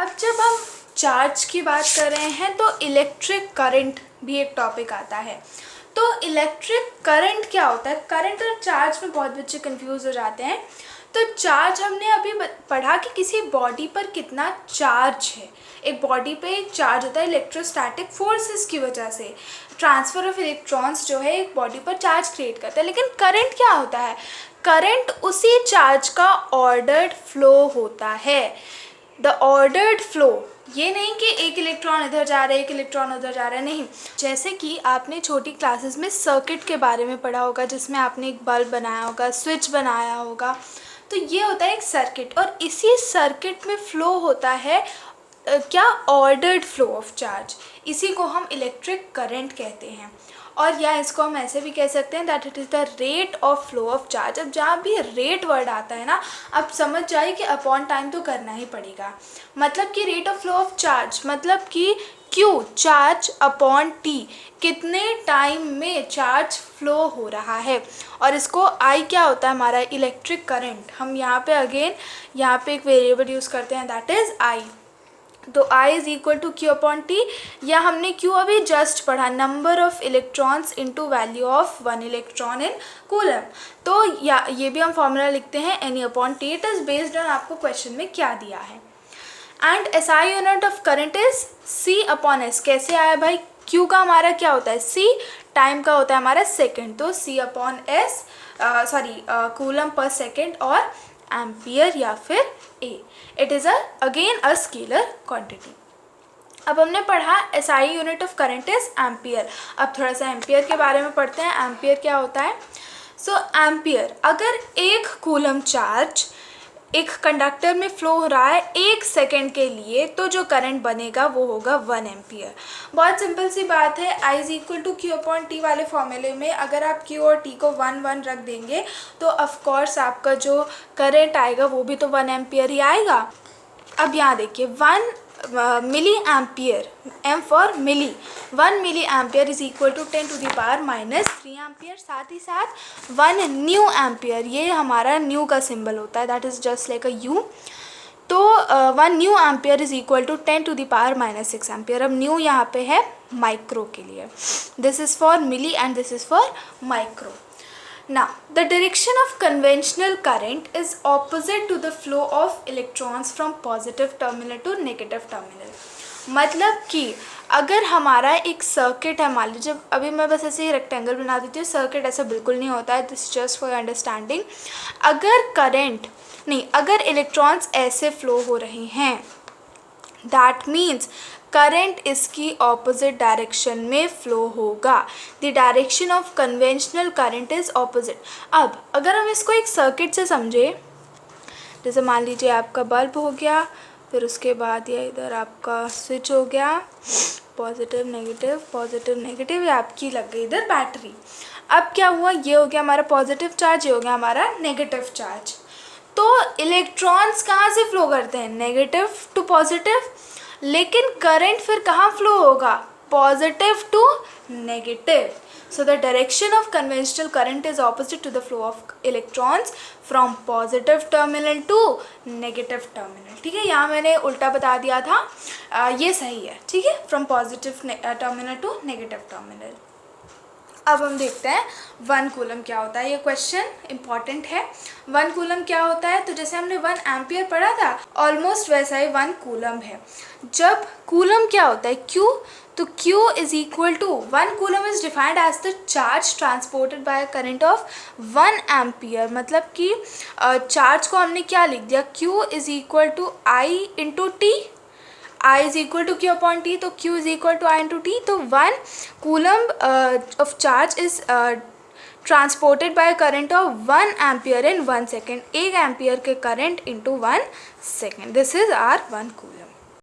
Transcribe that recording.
अब जब हम चार्ज की बात कर रहे हैं तो इलेक्ट्रिक करंट भी एक टॉपिक आता है। तो इलेक्ट्रिक करंट क्या होता है? करंट और चार्ज में बहुत बच्चे कंफ्यूज हो जाते हैं। तो चार्ज हमने अभी पढ़ा कि किसी बॉडी पर कितना चार्ज है। एक बॉडी पे एक चार्ज होता है इलेक्ट्रोस्टैटिक फोर्सेस की वजह से। ट्रांसफ़र ऑफ इलेक्ट्रॉन्स जो है एक बॉडी पर चार्ज क्रिएट करता है। लेकिन करंट क्या होता है? करंट उसी चार्ज का ऑर्डर्ड फ्लो होता है। द ऑर्डर्ड फ्लो, ये नहीं कि एक इलेक्ट्रॉन इधर जा रहा है एक इलेक्ट्रॉन उधर जा रहा है, नहीं। जैसे कि आपने छोटी क्लासेस में सर्किट के बारे में पढ़ा होगा, जिसमें आपने एक बल्ब बनाया होगा, स्विच बनाया होगा। तो ये होता है एक सर्किट, और इसी सर्किट में फ्लो होता है क्या? Ordered flow of charge. इसी को हम इलेक्ट्रिक करंट कहते हैं। और या इसको हम ऐसे भी कह सकते हैं that it is the rate of flow of charge. अब जहाँ भी रेट वर्ड आता है ना, अब समझ जाइए कि अपॉन टाइम तो करना ही पड़ेगा। मतलब कि rate of flow of charge मतलब कि Q चार्ज अपॉन T, कितने टाइम में चार्ज फ्लो हो रहा है। और इसको I क्या होता है? हमारा इलेक्ट्रिक करंट। हम यहाँ पे अगेन यहाँ पे एक वेरिएबल यूज़ करते हैं दैट इज़ I। तो I is equal to Q upon T, या हमने Q अभी जस्ट पढ़ा, number of electrons into value of 1 electron in coulomb. तो या ये भी हम फॉर्मूला लिखते हैं N upon T। It is based on आपको क्वेश्चन में क्या दिया है। And SI unit of current is C upon S। कैसे आया भाई? Q का हमारा क्या होता है? C, टाइम का होता है हमारा सेकेंड, तो C upon S coulomb per second, और एम्पियर या फिर A। It is again a scalar quantity. अब हमने पढ़ा SI unit of current is ampere. अब थोड़ा सा एम्पियर के बारे में पढ़ते हैं। एम्पियर क्या होता है? सो एम्पियर, अगर एक कूलम चार्ज एक कंडक्टर में फ्लो हो रहा है 1 सेकेंड के लिए, तो जो करंट बनेगा वो होगा 1 एम्पियर। बहुत सिंपल सी बात है। I is equal to Q upon T वाले फॉर्मूले में अगर आप Q और T को 1 1 रख देंगे तो ऑफकोर्स आपका जो करंट आएगा वो भी तो 1 एम्पियर ही आएगा। अब यहाँ देखिए 1 milli ampere, M for milli, 1 milli ampere is equal to 10 to the power minus 3 ampere. साथ ही साथ 1 न्यू एम्पियर, ये हमारा न्यू का सिंबल होता है, that is just like a U। तो 1 mu ampere is equal to 10 to the power minus 6 ampere. अब न्यू यहाँ पे है माइक्रो के लिए, this is for milli and this is for micro. Now, the direction of conventional current is opposite to the flow of electrons from positive terminal to negative terminal। मतलब कि अगर हमारा एक सर्किट है, मान लीजिए अभी मैं बस ऐसे ही रेक्टेंगल बना देती हूँ, सर्किट ऐसा बिल्कुल नहीं होता है, दिस जस्ट फॉर अंडरस्टैंडिंग। अगर करंट नहीं, अगर इलेक्ट्रॉन्स ऐसे फ्लो हो रहे हैं, दैट मीन्स करंट इसकी ऑपोजिट डायरेक्शन में फ्लो होगा। The direction of conventional current is opposite. अब अगर हम इसको एक सर्किट से समझे, जैसे मान लीजिए आपका बल्ब हो गया, फिर उसके बाद ये इधर आपका स्विच हो गया, पॉजिटिव नेगेटिव, या आपकी लग गई इधर बैटरी। अब क्या हुआ? ये हो गया हमारा पॉजिटिव चार्ज, ये हो गया हमारा नेगेटिव चार्ज। तो इलेक्ट्रॉन्स कहाँ से फ्लो करते हैं? Negative to positive. लेकिन करंट फिर कहाँ फ्लो होगा? Positive to negative. So the direction of conventional current is opposite to the flow of electrons from positive terminal to negative terminal. ठीक है, यहाँ मैंने उल्टा बता दिया था, ये सही है। ठीक है, from positive terminal to negative terminal. अब हम देखते हैं 1 कूलम क्या होता है। ये क्वेश्चन इंपॉर्टेंट है। 1 कूलम क्या होता है? तो जैसे हमने 1 एम्पियर पढ़ा था, ऑलमोस्ट वैसा ही 1 कूलम है। जब कूलम क्या होता है? Q, तो Q is equal to 1 coulomb is defined as the charge transported by current of 1 ampere. मतलब कि चार्ज को हमने क्या लिख दिया? Q is equal to I into T। I is equal to Q upon T, तो Q is equal to I into T। तो 1 coulomb of charge is transported by a current of 1 ampere in 1 second। 1 ampere के current into 1 second, this is our 1 coulomb।